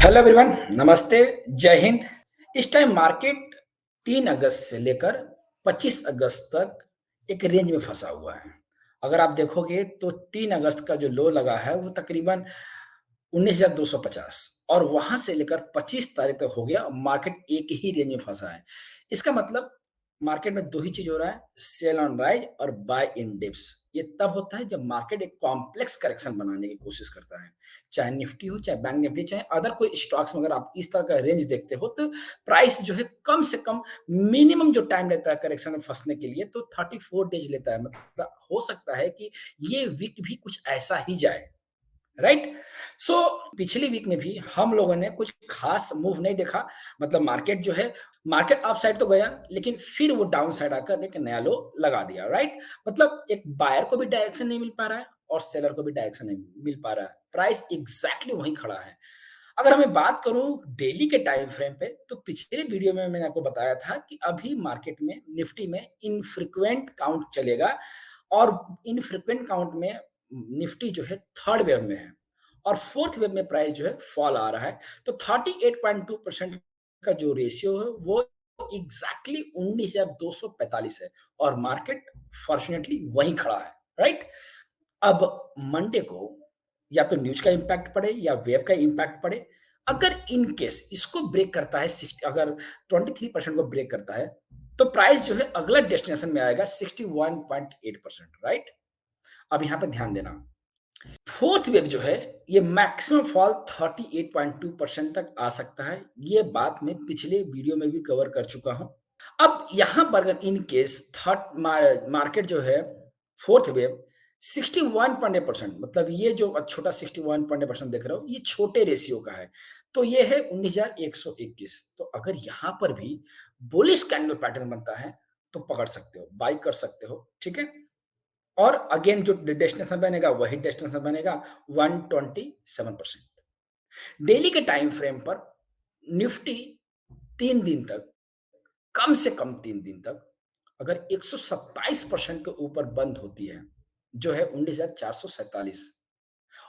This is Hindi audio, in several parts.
हेलो एवरीवन, नमस्ते, जय हिंद। इस टाइम मार्केट 3 अगस्त से लेकर 25 अगस्त तक एक रेंज में फंसा हुआ है। अगर आप देखोगे तो 3 अगस्त का जो लो लगा है वो तकरीबन 19,250 और वहाँ से लेकर 25 तारीख तक हो गया, मार्केट एक ही रेंज में फंसा है। इसका मतलब मार्केट में 2 ही चीज़ हो रहा है, सेल ऑन राइज़ और बाय इन डिप्स। ये तब होता है जब मार्केट एक कॉम्प्लेक्स करेक्शन बनाने की कोशिश करता है। चाहे निफ्टी हो, चाहे बैंक निफ्टी, चाहे अदर कोई स्टॉक्स में अगर आप इस तरह का रेंज देखते हो तो प्राइस जो है कम से कम मिनिमम जो टाइम लेता है करेक्शन में फँसने के लिए तो 34 डेज़ लेता है। मतलब हो सकता है कि ये वीक भी कुछ ऐसा ही जाए। राइट। सो पिछली वीक में भी हम लोगों ने कुछ खास मूव नहीं देखा। मतलब मार्केट जो है, मार्केट अप साइड तो गया लेकिन फिर वो डाउन साइड आकर एक नया लो लगा दिया। राइट। मतलब एक बायर को भी डायरेक्शन नहीं मिल पा रहा है और सेलर को भी डायरेक्शन नहीं मिल पा रहा है, प्राइस एग्जैक्टली वहीं खड़ा है। अगर मैं बात करूं डेली के टाइम फ्रेम पे तो पिछले वीडियो में मैंने आपको बताया था कि अभी मार्केट में निफ्टी में इनफ्रीक्वेंट काउंट चलेगा और इनफ्रीक्वेंट काउंट में निफ्टी जो है थर्ड वेव में है और फोर्थ वेव में प्राइस जो है फॉल आ रहा है। तो 38.2% का जो रेशियो है वो एग्जैक्टली 19,245 है और मार्केट फॉर्चुनेटली वहीं खड़ा है। राइट। अब मंडे को या तो न्यूज का इम्पैक्ट पड़े या वेब का इम्पैक्ट पड़े। अगर इन केस इसको ब्रेक करता है, अगर 23% को ब्रेक करता है तो प्राइस जो है अगला डेस्टिनेशन में आएगा 61.8%। राइट। अब यहाँ पे ध्यान देना, फोर्थ वेव जो है ये मैक्सिमम फॉल 38.2% तक आ सकता है। ये बात मैं पिछले वीडियो में भी कवर कर चुका हूं। अब यहां पर अगर इन केस थर्ड मार्केट जो है फोर्थ वेव 61.8%, मतलब ये जो छोटा 61.8% देख रहे हो ये छोटे रेशियो का है। तो ये है 19,121। तो अगर यहां पर भी बुलिश कैंडल पैटर्न बनता है तो पकड़ सकते हो, बाई कर सकते हो। ठीक है। और अगेन जो डेस्टिनेशन बनेगा वही डेस्टिनेशन बनेगा 127%। डेली के टाइम फ्रेम पर निफ्टी 3 दिन तक, कम से कम 3 दिन तक अगर 127% के ऊपर बंद होती है जो है 19,447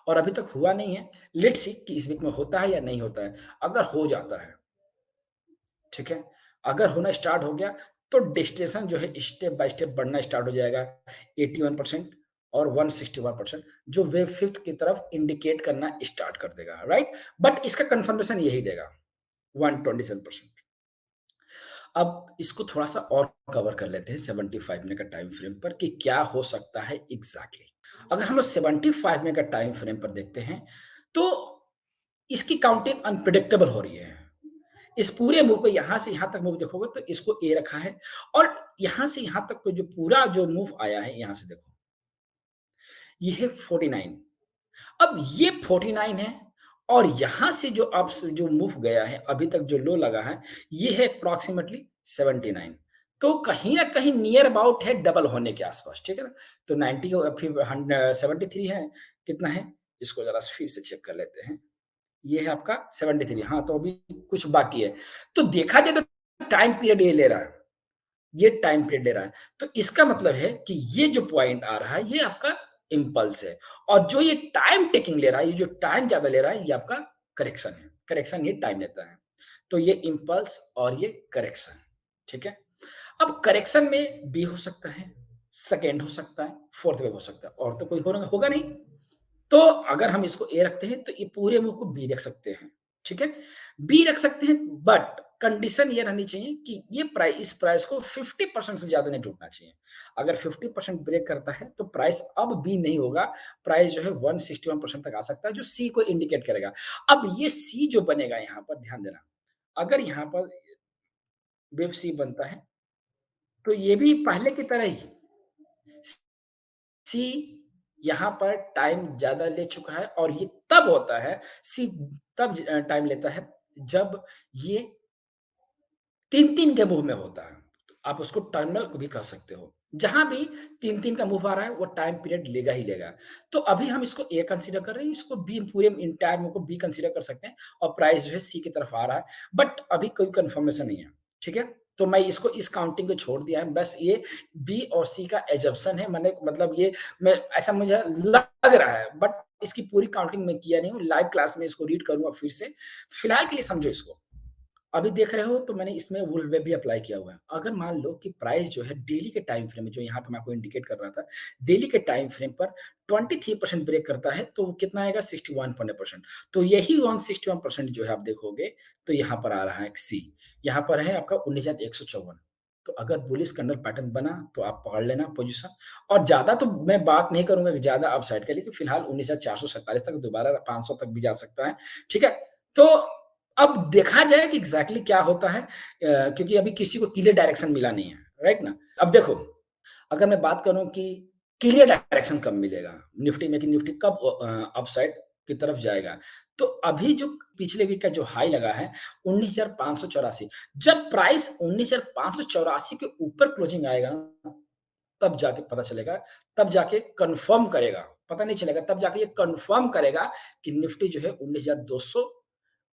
और अभी तक हुआ नहीं है। लेट्स सी कि इस वीक में होता है या नहीं होता है। अगर हो जाता है, ठीक है, अगर होना स्टार्ट हो गया तो डेस्टिनेशन जो है स्टेप बाय स्टेप बढ़ना स्टार्ट हो जाएगा 81% और 161%, जो वेव फिफ्थ की तरफ इंडिकेट करना स्टार्ट कर देगा। राइट। बट इसका कंफर्मेशन यही देगा 127%। अब इसको थोड़ा सा और कवर कर लेते हैं 75 मिनट का टाइम फ्रेम पर कि क्या हो सकता है एग्जैक्टली। अगर हम लोग 75 मिनट का टाइम फ्रेम पर देखते हैं तो इसकी काउंटिंग अनप्रिडिक्टेबल हो रही है। इस पूरे मूव को यहाँ से यहाँ तक मूव देखोगे तो इसको ए रखा है और यहाँ से यहाँ तक को जो पूरा जो मूव आया है यहाँ से देखो ये है 49। अब ये 49 है और यहाँ से जो अब जो मूव गया है अभी तक जो लो लगा है ये है अप्रॉक्सीमेटली 79। तो कहीं ना कहीं नियर अबाउट है डबल होने के आसपास। ठीक है ना। तो 90 को फिर 73 है, कितना है इसको जरा फिर से चेक कर लेते हैं। ये है आपका 73। हाँ, तो अभी कुछ बाकी है। तो देखा जाए तो टाइम पीरियड ये ले रहा है, ये टाइम पीरियड ले रहा है। तो इसका मतलब है कि ये जो पॉइंट आ रहा है ये आपका इम्पल्स है और जो ये टाइम टेकिंग ले रहा है, ये जो टाइम ज्यादा ले रहा है ये आपका करेक्शन है। करेक्शन ये टाइम लेता है। तो ये इम्पल्स और ये करेक्शन। ठीक है। अब करेक्शन में बी हो सकता है, सेकेंड हो सकता है, फोर्थ वेव हो सकता है और तो कोई होगा होगा नहीं। तो अगर हम इसको ए रखते हैं तो ये पूरे मूव को बी रख सकते हैं। ठीक है। बी रख सकते हैं बट कंडीशन ये रहनी चाहिए कि ये प्राइस, इस प्राइस को 50% से ज्यादा नहीं टूटना चाहिए। अगर 50% ब्रेक करता है तो प्राइस अब बी नहीं होगा, प्राइस जो है 161% तक आ सकता है जो सी को इंडिकेट करेगा। अब ये सी जो बनेगा यहाँ पर ध्यान देना, अगर यहाँ पर वेब सी बनता है तो ये भी पहले की तरह ही सी यहाँ पर टाइम ज़्यादा ले चुका है और ये तब होता है, सी तब टाइम लेता है जब ये 3-3 के मूव में होता है। तो आप उसको टर्मिनल को भी कह सकते हो। जहाँ भी 3-3 का मूव आ रहा है वो टाइम पीरियड लेगा ही लेगा। तो अभी हम इसको ए कंसीडर कर रहे हैं, इसको बी, पूरे एंटायर मूव को बी कंसीडर कर सकते हैं और प्राइस जो है सी की तरफ आ रहा है। बट अभी कोई कन्फर्मेशन नहीं है। ठीक है? तो मैं इसको इस काउंटिंग को छोड़ दिया है। बस ये बी और सी का एजम्पशन है। मैंने मतलब ये मैं ऐसा मुझे लग रहा है बट इसकी पूरी काउंटिंग मैं किया नहीं हूँ, लाइव क्लास में इसको रीड करूँगा फिर से। तो फिलहाल के लिए समझो इसको। अभी देख रहे हो तो मैंने इसमें वुल वेब भी अप्लाई किया हुआ है। अगर मान लो कि प्राइस जो है डेली के टाइम फ्रेम में जो यहाँ पे मैं आपको इंडिकेट कर रहा था, डेली के टाइम फ्रेम पर 23% ब्रेक करता है तो वो कितना आएगा 61% तो यही 161% जो है आप देखोगे तो यहाँ पर आ रहा है एक सी, यहाँ पर है आपका 19,154 तो अगर बुलिश कैंडल पैटर्न बना तो आप पकड़ लेना पोजीशन और ज़्यादा तो मैं बात नहीं करूँगा कि ज़्यादा अपसाइड का लेकिन फिलहाल 19,447 तक दोबारा 500 तक भी जा सकता है, ठीक है? तो अब देखा जाए कि एग्ज़ैक्टली क्या होता है क्योंकि अभी किसी को क्लियर डायरेक्शन मिला नहीं है, राइट ना? अब देखो, अगर मैं बात करूँ कि क्लियर डायरेक्शन कब मिलेगा निफ्टी में कि निफ्टी कब अपसाइड की तरफ जाएगा, तो अभी जो पिछले वीक का जो हाई लगा है 19,584 जब प्राइस 19,584 के ऊपर क्लोजिंग आएगा ना, तब जाके पता चलेगा, तब जाके कन्फर्म करेगा, पता नहीं चलेगा, तब जाके ये कन्फर्म करेगा कि निफ्टी जो है 19,200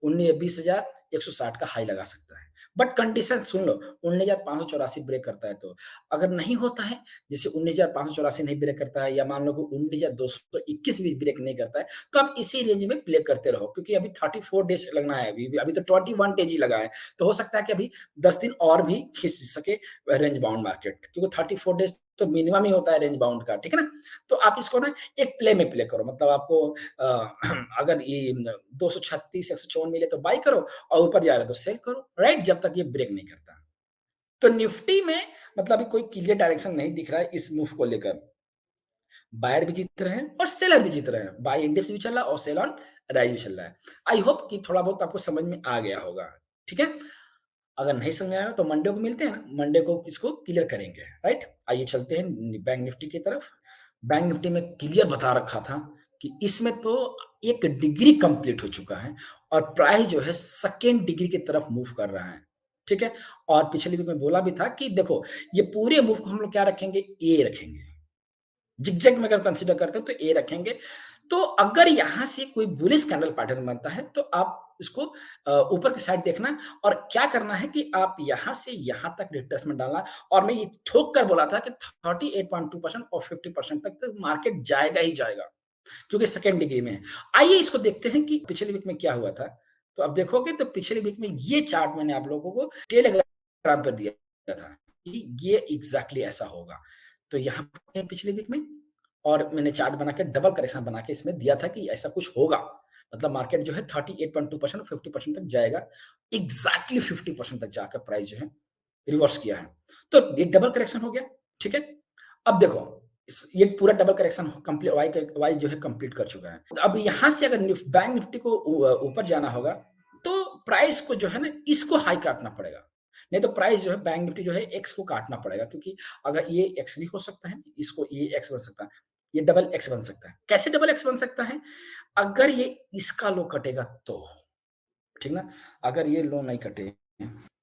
20,160 का हाई लगा सकता है। बट कंडीशन सुन लो 19,584 ब्रेक करता है तो। अगर नहीं होता है, जैसे 19,584 नहीं ब्रेक करता है या मान लो कि 19,221 भी ब्रेक नहीं करता है, तो आप इसी रेंज में प्ले करते रहो क्योंकि अभी 34 डेज़ लगना है अभी तो 21 डेज़ ही लगा है। तो हो सकता है कि अभी 10 दिन और भी खींच सके रेंज बाउंड मार्केट क्योंकि 34 डेज़ तो मिनिमम ही होता है रेंज बाउंड का, ठीक है ना? तो आप इसको ना एक प्ले में प्ले करो मतलब आपको अगर ये 236 154 मिले तो बाय करो और ऊपर जा रहा है तो सेल करो, राइट? जब तक ये ब्रेक नहीं करता। तो निफ्टी में मतलब अभी कोई क्लियर डायरेक्शन नहीं दिख रहा है इस मूव को लेकर। बायर भी जीत रहे हैं और सेलर भी जीत रहे हैं। बाय इंडेक्स भी चल रहा है और सेल ऑन राइज भी चल रहा है। आई होप कि थोड़ा बहुत आपको समझ में आ गया होगा, ठीक है? अगर नहीं समझ में आया तो मंडे को मिलते हैं ना, मंडे को इसको क्लियर करेंगे, राइट? आइए चलते हैं बैंक निफ्टी की तरफ। बैंक निफ्टी में क्लियर बता रखा था कि इसमें तो 1 डिग्री कंप्लीट हो चुका है और प्राइस जो है सेकंड डिग्री की तरफ मूव कर रहा है, ठीक है? और पिछली वीक में बोला भी था कि देखो, ये पूरे मूव को हम लोग क्या रखेंगे? ए रखेंगे। ज़िगज़ैग में अगर कंसीडर करते हैं तो ए रखेंगे। तो अगर यहाँ से कोई बुलिश कैंडल पैटर्न बनता है तो आप इसको ऊपर की साइड देखना और क्या करना है कि आप यहाँ से यहाँ तक रिट्रेसमेंट डालना और मैं ये ठोक कर बोला था कि 38.2% और 50% तक तो मार्केट जाएगा ही जाएगा, क्योंकि सेकंड डिग्री में है। आइए इसको देखते हैं कि पिछली वीक में क्या हुआ था। तो आप देखोगे तो पिछली वीक में ये चार्ट मैंने आप लोगों को टेलीग्राम पर दिया था कि ये एग्ज़ैक्टली ऐसा होगा। तो यहाँ पे पिछली वीक में और मैंने चार्ट बना के डबल करेक्शन बना के इसमें दिया था कि ऐसा कुछ होगा। मतलब मार्केट जो है 38.2% 50% तक जाएगा। एग्ज़ैक्टली 50% तक जाकर प्राइस जो है रिवर्स किया है। तो ये डबल करेक्शन हो गया, ठीक है? अब देखो ये पूरा डबल करेक्शन कंप्लीट वाई जो है कंप्लीट कर चुका है। अब यहाँ से अगर बैंक निफ्टी को ऊपर जाना होगा, तो प्राइस को जो है ना इसको हाई काटना पड़ेगा। नहीं तो प्राइस जो है बैंक निफ्टी जो है एक्स को काटना पड़ेगा क्योंकि अगर ये एक्स भी हो सकता है, इसको ये एक्स बन सकता है, ये डबल एक्स बन सकता है। कैसे डबल एक्स बन सकता है? अगर ये इसका लो कटेगा तो, ठीक ना? अगर ये लो नहीं कटे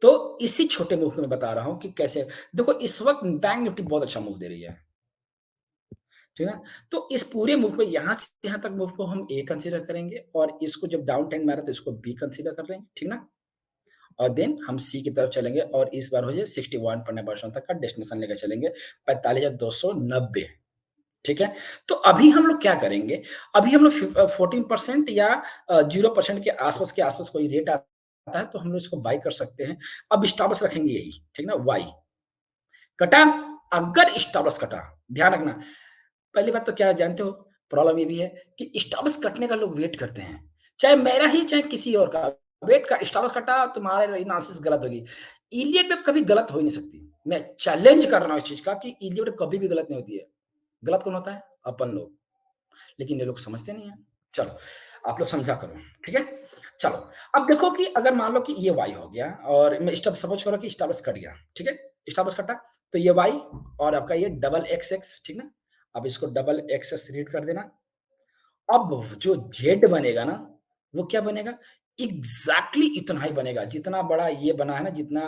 तो इसी छोटे मूव को मैं बता रहा हूँ कि कैसे देखो इस वक़्त बैंक निफ्टी बहुत अच्छा मूव दे रही है। ठीक है? तो इस पूरे मूव को यहाँ से यहाँ तक मूव को हम ए कंसीडर करेंगे और इसको जब डाउन ट्रेंड मारा तो इसको बी कंसीडर कर लेंगे, ठीक ना? और देन हम सी की तरफ चलेंगे और इस बार हो जाए 61% तक का डेस्टिनेशन लेकर चलेंगे 45,290 ठीक है? तो अभी हम लोग क्या करेंगे? अभी हम लोग 14% या 0% के आसपास कोई रेट आता है तो हम लोग इसको बाय कर सकते हैं। अब स्टॉप लॉस रखेंगे यही, ठीक ना? वाई कटा, अगर स्टॉप लॉस कटा, ध्यान रखना पहली बात तो क्या जानते हो? प्रॉब्लम ये भी है कि स्टॉप लॉस कटने का लोग वेट करते हैं। चाहे मेरा ही चाहे किसी और का। वेट का स्टॉप लॉस कटा तुम्हारे एनालिसिस गलत होगी। इलियट वेब कभी गलत हो ही नहीं सकती। मैं चैलेंज कर रहा हूँ इस चीज़ का कि इलियट वेब कभी भी गलत नहीं होती है। गलत कौन होता है? अपन लोग। लेकिन ये लोग समझते नहीं हैं। चलो, आप लोग समझा करो, ठीक है? चलो, अब देखो कि अगर मान लो कि ये वाई हो गया और मैं स्टॉप सपोज़ करो कि स्टॉप लॉस कट गया, ठीक है? स्टॉप लॉस कटा, तो ये वाई और आपका ये डबल एक्स, ठीक ना? अब इसको डबल एक्सेस रीड कर देना। अब जो जेड बनेगा ना, वो क्या बनेगा? एग्ज़ैक्टली इतना ही बनेगा, जितना बड़ा ये बना है ना, जितना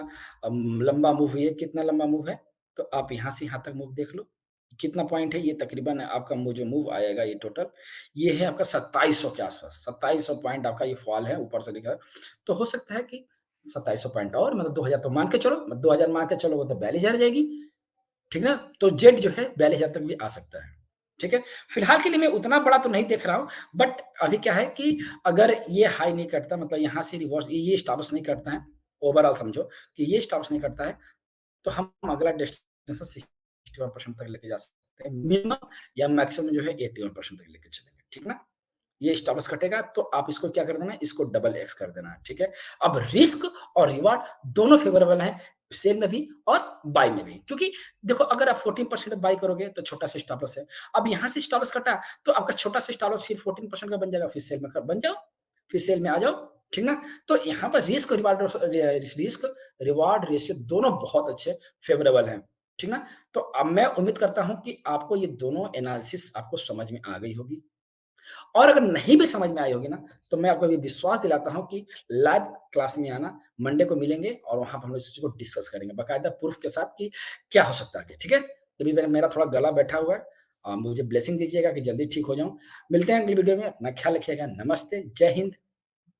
लंबा मूव ये कितना लंबा मूव है? तो आप यहाँ से यहाँ तक मूव देख लो। कितना पॉइंट है? ये तकरीबन आपका जो मूव आएगा ये टोटल, ये है आपका 2700 के आस-पास। 2700 पॉइंट आपका ये फॉल है, ऊपर से लिखा है। तो हो सकता है कि 2700 पॉइंट और मतलब 2000 तो मान के चलो, 2000 मान के चलोगे तो 42,000 आ जाएगी, ठीक ना? तो जेड जो है 42,000 तक भी आ सकता है। ठीक है? फिलहाल के लिए मैं उतना बड़ा तो नहीं देख रहा हूँ, बट अभी क्या है कि अगर ये हाई नहीं करता मतलब यहाँ से रिवर्स ये एस्टेब्लिश नहीं करता है, ओवरऑल समझो कि ये एस्टेब्लिश नहीं करता है, तो हम अगला डेस्टिनेशन 61% तक लेके जा सकते हैं। मिनिमम या मैक्सिमम जो है 81% तक लेके चलेंगे, ठीक ना? ये स्टेटस कटेगा तो आप इसको क्या कर देना है, इसको डबल एक्स कर देना है, ठीक है? अब रिस्क और रिवार्ड दोनों फेवरेबल हैं, सेल में भी और बाय में भी। क्योंकि देखो अगर आप 14% बाय करोगे तो छोटा सा स्टॉप लॉस है। अब यहाँ से स्टॉप लॉस कटा तो आपका छोटा सा स्टॉप लॉस फिर 14% का बन जाएगा, फिर सेल में क बन जाओ, फिर सेल में आ जाओ, ठीक ना? तो यहाँ पर रिस्क रिवार्ड रेशियो दोनों बहुत अच्छे फेवरेबल हैं, ठीक ना? तो अब मैं उम्मीद करता हूँ कि आपको ये दोनों एनालिसिस आपको समझ में आ गई होगी। और अगर नहीं भी समझ में आई होगी ना, तो मैं आपको अभी विश्वास दिलाता हूँ कि लाइव क्लास में आना, मंडे को मिलेंगे और वहाँ पे हम लोग इस चीज़ को डिस्कस करेंगे, बाकायदा प्रूफ के साथ कि क्या हो सकता है आगे, ठीक है? तो अभी मेरा थोड़ा गला बैठा हुआ है मुझे ब्लेसिंग दीजिएगा कि जल्दी ठीक हो जाऊँ। मिलते हैं अगली वीडियो में, अपना ख्याल रखिएगा। नमस्ते, जय हिंद।